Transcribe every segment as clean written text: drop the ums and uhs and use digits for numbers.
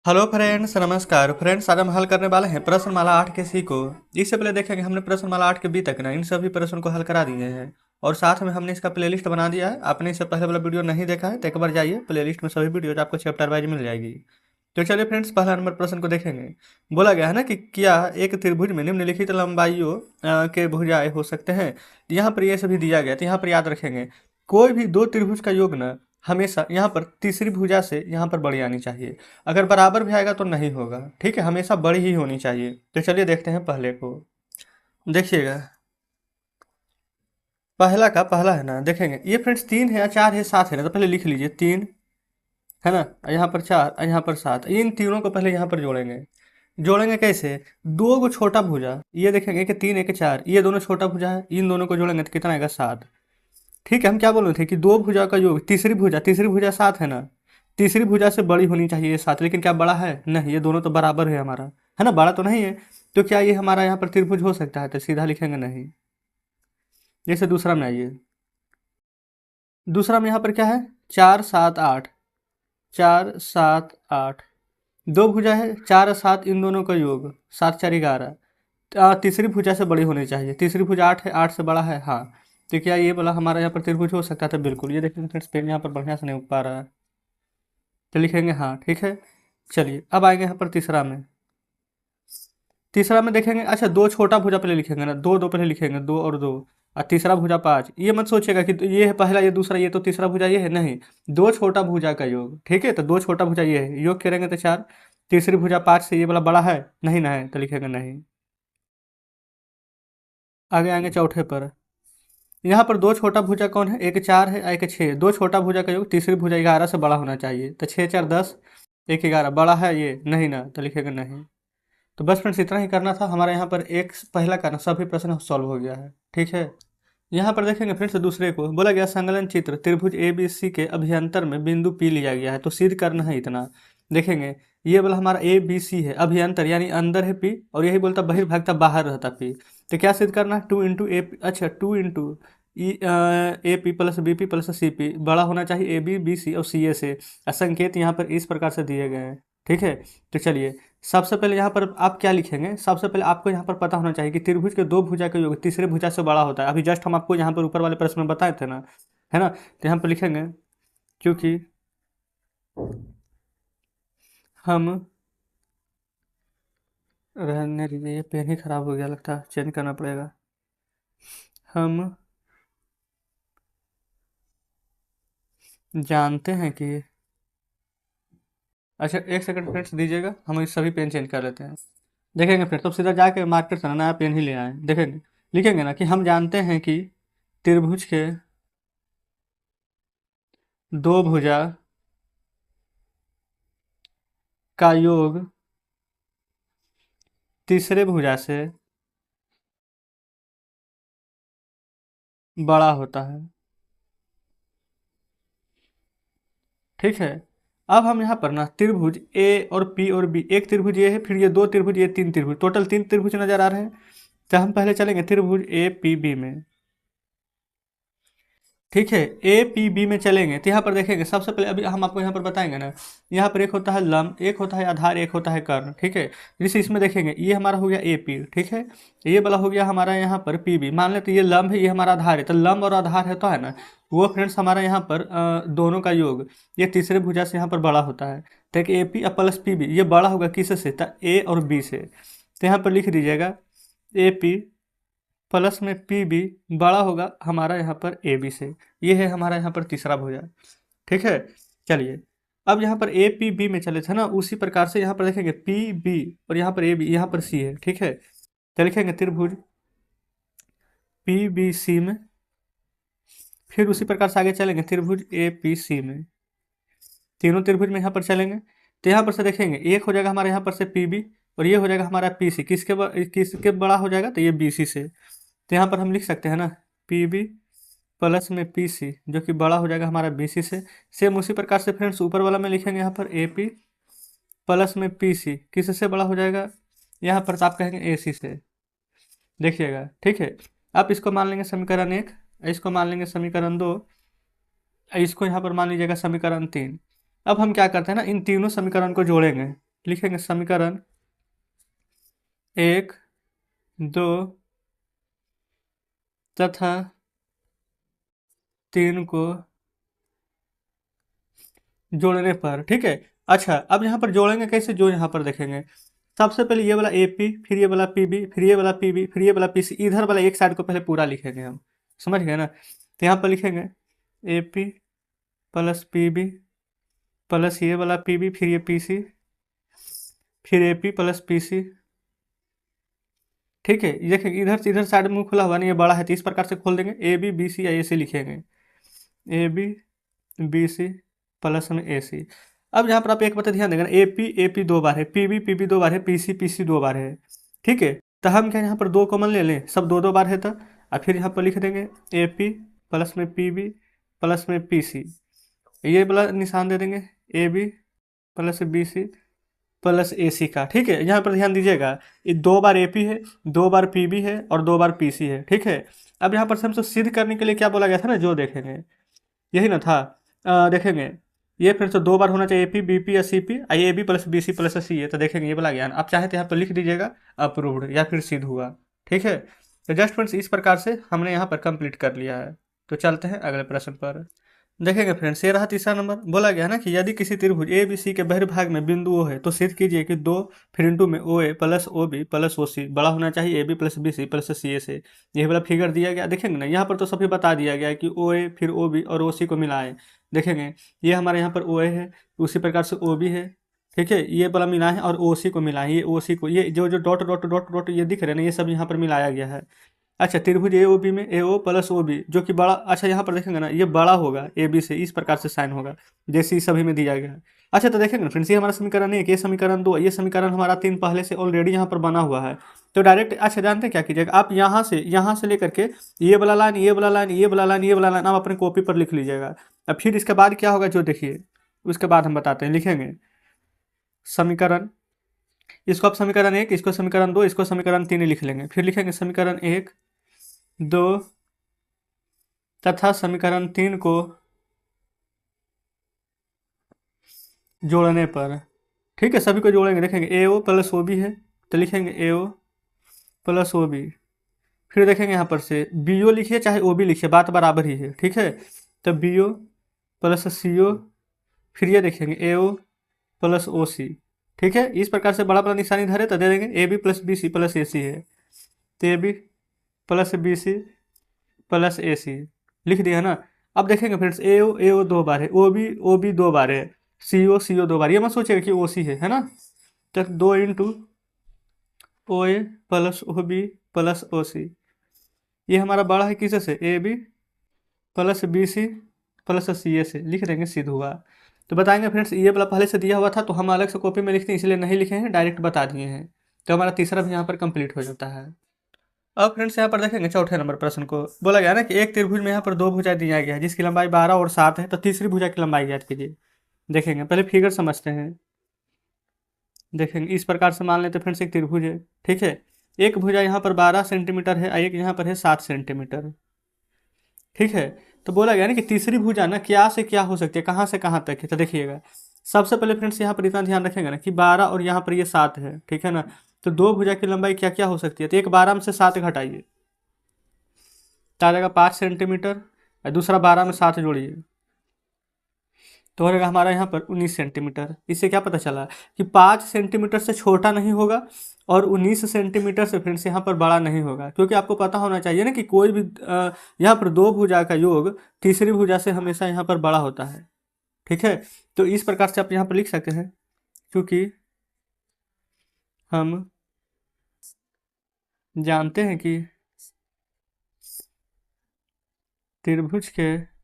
Hello friends, नमस्कार friends. आज हम हल करने वाले हैं प्रश्नमाला 8 के सी को। इससे पहले देखेंगे हमने प्रश्नमाला 8 के बी तक ना इन सभी प्रश्नों को हल करा दिए हैं और साथ में हमने इसका प्लेलिस्ट बना दिया है। आपने इससे पहले वाला वीडियो नहीं देखा है तो एक बार जाइए, प्लेलिस्ट में सभी वीडियोज आपको चैप्टर वाइज मिल जाएगी। तो चलिए फ्रेंड्स, पहला नंबर प्रश्न को देखेंगे। बोला गया है ना कि क्या एक त्रिभुज में निम्नलिखित लंबाइयों के भुजाएं हो सकते हैं। यहाँ पर ये सभी दिया गया, तो यहाँ पर याद रखेंगे कोई भी दो त्रिभुज का योग ना हमेशा यहाँ पर तीसरी भुजा से यहाँ पर बड़ी आनी चाहिए। अगर बराबर भी आएगा तो नहीं होगा, ठीक है, हमेशा बड़ी ही होनी चाहिए। तो चलिए देखते हैं पहले को। देखिएगा, पहला का पहला है ना, देखेंगे ये फ्रेंड्स 3 है या 4 है 7 है ना, तो पहले लिख लीजिए 3 है ना, यहाँ पर 4 और यहाँ पर 7। इन तीनों को पहले यहाँ पर जोड़ेंगे। जोड़ेंगे कैसे? दो को छोटा भुजा, ये देखेंगे कि 3 1 4, ये दोनों छोटा भुजा है, इन दोनों को जोड़ेंगे तो कितना आएगा 7। ठीक है, हम क्या बोल रहे थे कि दो भुजा का योग, तीसरी भुजा 7 है ना, तीसरी भुजा से बड़ी होनी चाहिए ये 7। लेकिन क्या बड़ा है? नहीं, ये दोनों तो बराबर है हमारा, है ना, बड़ा तो नहीं है। तो क्या ये हमारा यहाँ पर त्रिभुज हो सकता है? तो सीधा लिखेंगे नहीं। जैसे दूसरा में आइए, दूसरा में यहाँ पर क्या है? 4 7 8, 4 7 8, दो भुजा है 4 और 7, इन दोनों का योग 7 4 11। तीसरी भुजा से बड़ी होनी चाहिए, तीसरी भुजा 8 है, 8 से बड़ा है, हाँ। तो क्या ये बोला हमारा यहाँ पर त्रिभुज हो सकता था? बिल्कुल। ये देखिए फ्रेंड्स, पेन यहाँ पर बढ़िया से नहीं उग पा रहा है, तो लिखेंगे हाँ, ठीक है। चलिए अब आएंगे यहाँ पर तीसरा में। तीसरा में देखेंगे, अच्छा दो छोटा भुजा पहले लिखेंगे ना, दो दो पहले लिखेंगे, 2 और 2, और तीसरा भुजा 5। ये मत सोचिएगा कि ये है पहला, ये दूसरा, ये तो तीसरा भुजा ये है, नहीं। दो छोटा भुजा का योग, ठीक है, तो दो छोटा भुजा ये है, योग करेंगे तो 4। तीसरी भुजा 5 से ये वाला बड़ा है, नहीं ना है, तो लिखेंगे नहीं। आगे आएंगे चौथे पर। यहाँ पर दो छोटा भुजा कौन है? एक 4 है, एक 6। दो छोटा भुजा का योग तीसरी भुजा 11 से बड़ा होना चाहिए, तो 6 4 10, एक 11 बड़ा है ये, नहीं ना, तो लिखेगा नहीं। तो बस फ्रेंड्स, इतना ही करना था। हमारे यहाँ पर एक पहला का ना सभी प्रश्न सॉल्व हो गया है, ठीक है। यहाँ पर देखेंगे फ्रेंड्स, दूसरे को बोला गया संकलन चित्र त्रिभुज ए बी सी के अभ्यंतर में बिंदु पी लिया गया है, तो सिद्ध करना है इतना। देखेंगे ये वाला हमारा ए बी सी है, अभ्यंतर यानी अंदर है पी, और यही बोलता बहिर्भागता बाहर रहता पी। तो क्या सिद्ध करना है? 2 इंटू ए, अच्छा 2 into A P plus B P plus C P बड़ा होना चाहिए ए बी बी सी और सी ए से। संकेत यहाँ पर इस प्रकार से दिए गए हैं, ठीक है। तो चलिए सबसे पहले यहाँ पर आप क्या लिखेंगे? सबसे पहले आपको यहाँ पर पता होना चाहिए कि त्रिभुज के दो भुजा का योग तीसरे भुजा से बड़ा होता है। अभी जस्ट हम आपको यहाँ पर ऊपर वाले प्रश्न में बताए थे ना, है ना। तो यहाँ पर लिखेंगे क्योंकि हम, रहने दीजिए, ये पेन ही खराब हो गया, लगता है चेंज करना पड़ेगा। हम जानते हैं कि, अच्छा एक सेकंड फ्रेंड्स दीजिएगा, हम इस सभी पेन चेंज कर लेते हैं। देखेंगे फिर तो सीधा जाके मार्केट से नया पेन ही ले आए। देखेंगे, लिखेंगे ना कि हम जानते हैं कि त्रिभुज के दो भुजा का योग तीसरे भुजा से बड़ा होता है, ठीक है। अब हम यहाँ पर ना त्रिभुज ए और पी और बी, एक त्रिभुज ये है, फिर ये दो त्रिभुज, ये तीन त्रिभुज, टोटल 3 त्रिभुज नजर आ रहे हैं। तो हम पहले चलेंगे त्रिभुज ए पी बी में, ठीक है। ए पी बी में चलेंगे तो यहाँ पर देखेंगे सबसे पहले, अभी हम आपको यहाँ पर बताएंगे ना, यहाँ पर एक होता है लंब, एक होता है आधार, एक होता है कर्ण, ठीक है। जैसे इसमें देखेंगे ये हमारा हो गया ए पी, ठीक है, ये वाला हो गया हमारा यहाँ पर पी बी। मान ले तो ये लंब है, ये हमारा आधार है, तो लंब और आधार है तो है ना, वो फ्रेंड्स हमारा यहाँ पर दोनों का योग ये तीसरे भुजा से यहाँ पर बड़ा होता है। तो A P plus P B ये बड़ा होगा किससे? तो ए और बी से। तो यहाँ पर लिख दीजिएगा ए पी प्लस में पी बी बड़ा होगा हमारा यहाँ पर ए बी से। ये है हमारा यहाँ पर तीसरा भुजा, ठीक है। चलिए अब यहाँ पर ए पी बी में चले थे ना, उसी प्रकार से यहाँ पर देखेंगे पी बी और यहाँ पर ए बी, यहाँ पर सी है, ठीक है। तो लिखेंगे त्रिभुज पी बी सी में, फिर उसी प्रकार से आगे चलेंगे त्रिभुज ए पी सी में, तीनों त्रिभुज में यहाँ पर चलेंगे। तो यहाँ पर से देखेंगे एक हो जाएगा हमारे यहाँ पर से पी बी, और ये हो जाएगा हमारा पी सी, किसके बड़ा हो जाएगा? तो ये बी सी से। तो यहाँ पर हम लिख सकते हैं ना पी बी प्लस में पी सी, जो कि बड़ा हो जाएगा हमारा बी सी से। सेम उसी प्रकार से फ्रेंड्स ऊपर वाला में लिखेंगे यहाँ पर ए पी प्लस में पी सी, किससे बड़ा हो जाएगा? यहाँ पर तो आप कहेंगे ए सी से, देखिएगा, ठीक है। आप इसको मान लेंगे समीकरण 1, इसको मान लेंगे समीकरण 2, इसको यहाँ पर मान लीजिएगा समीकरण 3। अब हम क्या करते हैं ना, इन तीनों समीकरण को जोड़ेंगे, लिखेंगे समीकरण 1, 2 तथा 3 को जोड़ने पर। ठीक है। अच्छा, अब यहाँ पर जोड़ेंगे कैसे, जो यहाँ पर देखेंगे। सबसे पहले ये वाला AP, फिर ये वाला PB, फिर ये वाला PB, फिर ये वाला PC, इधर वाला एक साइड को पहले पूरा लिखेंगे हम, समझ गए ना। तो यहाँ पर लिखेंगे AP प्लस PB प्लस ये वाला PB, फिर ये PC, फिर AP प्लस PC। ठीक है, ये देखिए इधर से इधर साइड मुंह खुला हुआ नहीं, ये बड़ा है, तो इस प्रकार से खोल देंगे AB BC या AC लिखेंगे, AB BC प्लस में AC। अब यहाँ पर आप एक बात ध्यान देंगे ना, AP दो बार है, PB दो बार है, PC दो बार है। ठीक है, तो हम क्या यहाँ पर दो कॉमन ले लें, सब दो दो बार है तो, और फिर यहाँ पर लिख देंगे AP प्लस में PB प्लस में PC, ये वाला निशान दे देंगे AB plus BC plus AC का। ठीक है, यहाँ पर ध्यान दीजिएगा, ये दो बार AP है, दो बार PB है और दो बार PC है। ठीक है, अब यहाँ पर से हमसे सिद्ध करने के लिए क्या बोला गया था ना, जो देखेंगे यही ना था। देखेंगे ये फिर से दो बार होना चाहिए AP BP या CP, AB plus BC plus C है, तो देखेंगे ये वाला ज्ञान आप चाहे तो यहाँ पर लिख दीजिएगा अप्रूव्ड या फिर सिद्ध हुआ। ठीक है, तो जस्ट फ्रेंड्स इस प्रकार से हमने यहाँ पर कंप्लीट कर लिया है। तो चलते हैं अगले प्रश्न पर। देखेंगे फ्रेंड्स, ये रहा तीसरा नंबर। बोला गया ना कि यदि किसी त्रिभुज ABC के बहिर्भाग में बिंदु O है तो सिद्ध कीजिए कि 2 फिर इंटू में OA plus OB plus OC बड़ा होना चाहिए AB plus BC plus CA से। ये वाला फिगर दिया गया, देखेंगे ना यहाँ पर तो सभी बता दिया गया है कि OA फिर OB और OC को मिलाएं। देखेंगे ये हमारे यहाँ पर OA है, उसी प्रकार से OB है। ठीक है, ये वाला मिला है और OC को मिला है, ये OC को, ये जो जो डॉट डॉट डॉट डॉट ये दिख रहे हैं ना, ये सब यहाँ पर मिलाया गया है। अच्छा, त्रिभुज AOB में AO प्लस OB जो कि बड़ा, अच्छा यहाँ पर देखेंगे ना ये बड़ा होगा AB से, इस प्रकार से साइन होगा जैसे इस सभी में दिया गया है। अच्छा, तो देखेंगे ना फ्रेंड्स, ये हमारा समीकरण 1, ये समीकरण 2, ये समीकरण हमारा 3 पहले से ऑलरेडी यहाँ पर बना हुआ है। तो डायरेक्ट, अच्छा जानते हैं क्या कीजिएगा, आप यहाँ से लेकर के ये वाला लाइन, ये वाला लाइन, ये वाला लाइन, ये वाला लाइन आप अपने कॉपी पर लिख लीजिएगा। अब फिर इसके बाद क्या होगा जो देखिए, उसके बाद हम बताते हैं। लिखेंगे समीकरण, इसको आप समीकरण 1, इसको समीकरण 2, इसको समीकरण 3 लिख लेंगे। फिर लिखेंगे समीकरण 1, 2 तथा समीकरण 3 को जोड़ने पर। ठीक है, सभी को जोड़ेंगे। देखेंगे AO प्लस OB है, तो लिखेंगे AO प्लस OB। फिर देखेंगे यहाँ पर से BO लिखिए चाहे OB लिखिए, बात बराबर ही है। ठीक है, तो BO प्लस CO, फिर ये देखेंगे AO प्लस OC। ठीक है, इस प्रकार से बड़ा बड़ा निशानी धरे तो दे देंगे AB plus BC plus AC है, तो AB plus BC plus AC लिख दिया ना। अब देखेंगे फ्रेंड्स AO दो बार है, OB दो बार है, CO दो बार, ये मत सोचिएगा कि OC है ना। तो 2 into OA plus OB plus OC, ये हमारा बड़ा है किसे से, AB plus BC plus CA से, लिख देंगे सिद्ध हुआ। तो बताएंगे फ्रेंड्स, ये वाला पहले से दिया हुआ था तो हम अलग से कॉपी में लिखते हैं, इसलिए नहीं लिखे हैं, डायरेक्ट बता दिए हैं। तो हमारा तीसरा भी यहाँ पर कंप्लीट हो जाता है। अब फ्रेंड्स यहाँ पर देखेंगे चौथे नंबर प्रश्न को। बोला गया ना कि एक त्रिभुज में यहाँ पर दो भुजाएं दिया गया है जिसकी लंबाई 12 और 7 है, तो तीसरी भुजा की लंबाई ज्ञात कीजिए। देखेंगे पहले फिगर समझते हैं। देखेंगे इस प्रकार से मान लेते फ्रेंड्स, एक त्रिभुज है। ठीक है, एक भुजा यहाँ पर 12 सेंटीमीटर है और एक यहाँ पर है 7 सेंटीमीटर। ठीक है, तो बोला गया ना कि तीसरी भुजा ना क्या से क्या हो सकती है, कहाँ से कहाँ तक है। तो देखिएगा सबसे पहले फ्रेंड्स यहाँ पर इतना ध्यान रखेंगे ना कि 12 और यहाँ पर ये 7 है। ठीक है ना, तो दो भुजा की लंबाई क्या क्या हो सकती है, तो एक 12 में से 7 घटाइए तो आ जाएगा 5 सेंटीमीटर, और दूसरा 12 में 7 जोड़िए तो हो जाएगा हमारा यहाँ पर 19 सेंटीमीटर। इससे क्या पता चला कि 5 सेंटीमीटर से छोटा नहीं होगा और 19 सेंटीमीटर से फ्रेंड्स यहाँ पर बड़ा नहीं होगा, क्योंकि आपको पता होना चाहिए ना कि कोई भी यहाँ पर दो भुजा का योग तीसरी भुजा से हमेशा यहाँ पर बड़ा होता है। ठीक है, तो इस प्रकार से आप यहाँ पर लिख सकते हैं, क्योंकि हम जानते हैं कि त्रिभुज के,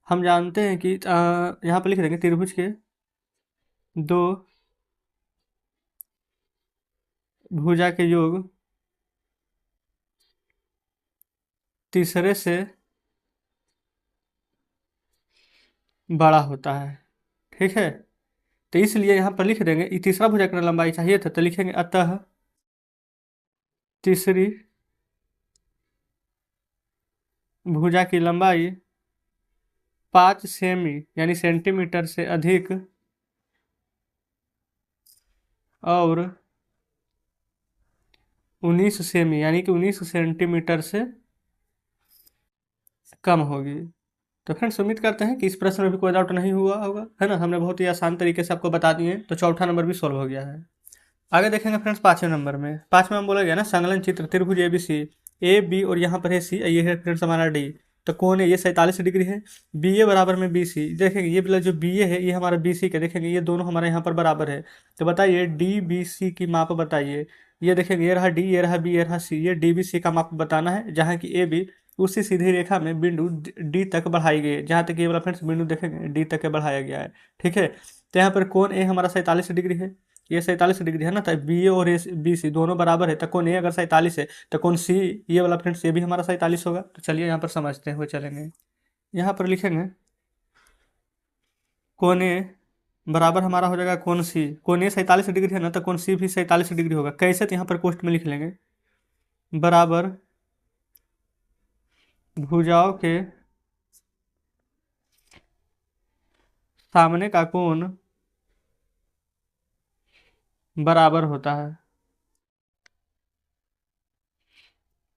हम जानते हैं कि यहाँ पर लिख देंगे त्रिभुज के दो भुजा के योग तीसरे से बड़ा होता है। ठीक है, तो इसलिए यहाँ पर लिख देंगे, ये तीसरा भुजा की लंबाई चाहिए था तो लिखेंगे अतः तीसरी भुजा की लंबाई 5 सेमी यानी सेंटीमीटर से अधिक और 19 सेमी यानी कि 19 सेंटीमीटर से कम होगी। तो फ्रेंड्स उम्मीद करते हैं कि इस प्रश्न में भी कोई डाउट नहीं हुआ होगा, है ना। हमने बहुत ही आसान तरीके से आपको बता दिए, तो चौथा नंबर भी सोल्व हो गया है। आगे देखेंगे फ्रेंड्स 5वें नंबर में। 5वें में बोला गया ना, संलग्न चित्र त्रिभुज ABC, ए बी और यहाँ पर है सी, ये है फ्रेंड्स हमारा डी। तो कौन है, ये 47 डिग्री है। बी ए बराबर में बी सी, देखेंगे ये वाला जो बी ए है ये हमारा बी सी का, देखेंगे ये दोनों हमारे यहाँ पर बराबर है। तो बताइए डी बी सी की माप बताइए। ये देखेंगे ये रहा डी, ये रहा बी, ये रहा सी, ये डी बी सी का माप बताना है, जहाँ की ए बी उसी सीधी रेखा में बिंदु डी तक बढ़ाई गई है, जहाँ तक ये वाला फ्रेंड्स बिंदु देखेंगे डी तक बढ़ाया गया है, ठीक है। तो यहाँ पर कौन ए हमारा 47 डिग्री है, ये 47 डिग्री है ना। तो बी ए और बी सी दोनों बराबर है, तो कौन ए अगर 47 है तो कौन सी, ये वाला फ्रेंड्स ये भी हमारा 47 होगा। तो चलिए यहाँ पर समझते हुए चलेंगे। यहाँ पर लिखेंगे कौन ए बराबर हमारा हो जाएगा कौन सी, कौन ए 47 डिग्री है ना, तो कौन सी भी 47 डिग्री होगा। कैसे, तो यहाँ पर कोष्ठ में लिख लेंगे बराबर भुजाओं के सामने का कोण बराबर होता है,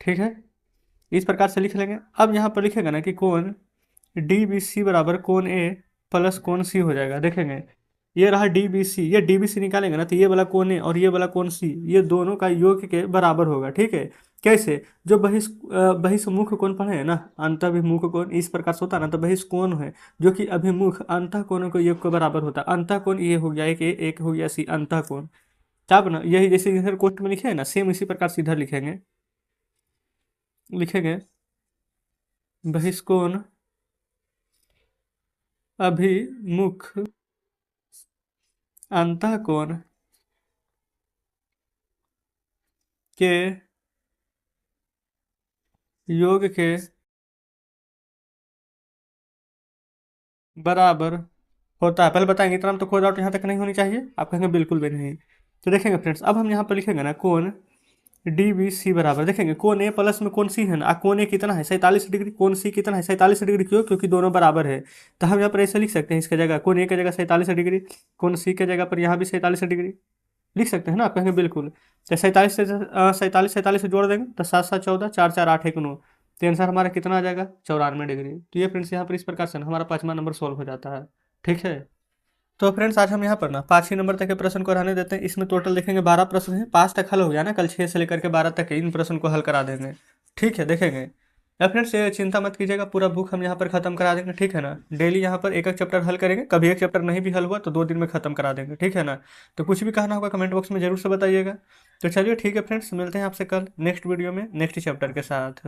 ठीक है। इस प्रकार से लिख लेंगे। अब यहाँ पर लिखेगा ना कि कोण डी बी सी बराबर कोण ए प्लस कोण सी हो जाएगा। देखेंगे ये रहा डी बी सी, ये डी बी सी निकालेंगे ना, तो ये वाला कोण ए और ये वाला कोण सी, ये दोनों का योग के बराबर होगा, ठीक है। कैसे, जो बहिष्मुख कोण पढ़े हैं ना, अंतःभिमुख कोण इस प्रकार से होता है ना, तो बहिष्कोण है जो कि अभिमुख अंतः कोणों के योग के बराबर होता है। अंतः कोण ये हो गया एक ए, एक हो गया सी, अंतः कोण। तब ना यही जैसे इधर कोष्ठ में लिखे हैं ना, सेम इसी प्रकार से इधर लिखेंगे, लिखेंगे बहिष्कोण अभिमुख अंतः कोण के योग के बराबर होता है। पहले बताएंगे, इतना तो कोई डाउट यहाँ तक नहीं होनी चाहिए। आप कहेंगे बिल्कुल भी नहीं। तो देखेंगे फ्रेंड्स, अब हम यहाँ पर लिखेंगे ना कोण डी बी सी बराबर, देखेंगे कोण ए प्लस में कोण सी है ना, कोण ए कितना है 47 डिग्री, कोण सी कितना है 47 डिग्री, क्यों, क्योंकि दोनों बराबर है। तो हम यहाँ पर ऐसे लिख सकते हैं, इसके जगह कोण ए की जगह 47 डिग्री, कोण सी के जगह पर यहाँ भी 47 डिग्री लिख सकते हैं ना। आप कहेंगे बिल्कुल। तो 47 से 47 से जोड़ देंगे तो 7 7 14, 4 4 8 1 9, तो आंसर हमारा कितना आ जाएगा 94 डिग्री। तो ये फ्रेंड्स यहाँ पर इस प्रकार से हमारा 5वां नंबर सोल्व हो जाता है, ठीक है। तो फ्रेंड्स आज हम यहाँ पर ना 5 ही नंबर तक के प्रश्न को रहने देते हैं। इसमें टोटल देखेंगे 12 प्रश्न हैं, 5 तक हल हो गया ना, कल 6 से लेकर के 12 तक इन प्रश्न को हल करा देंगे, ठीक है। देखेंगे या फ्रेंड्स ये चिंता मत कीजिएगा, पूरा बुक हम यहाँ पर खत्म करा देंगे, ठीक है ना। डेली यहाँ पर एक एक चैप्टर हल करेंगे, कभी एक चैप्टर नहीं भी हल हुआ तो 2 दिन में खत्म करा देंगे, ठीक है ना। तो कुछ भी कहना होगा कमेंट बॉक्स में जरूर से बताइएगा। तो चलिए ठीक है फ्रेंड्स, मिलते हैं आपसे कल नेक्स्ट वीडियो में नेक्स्ट चैप्टर के साथ।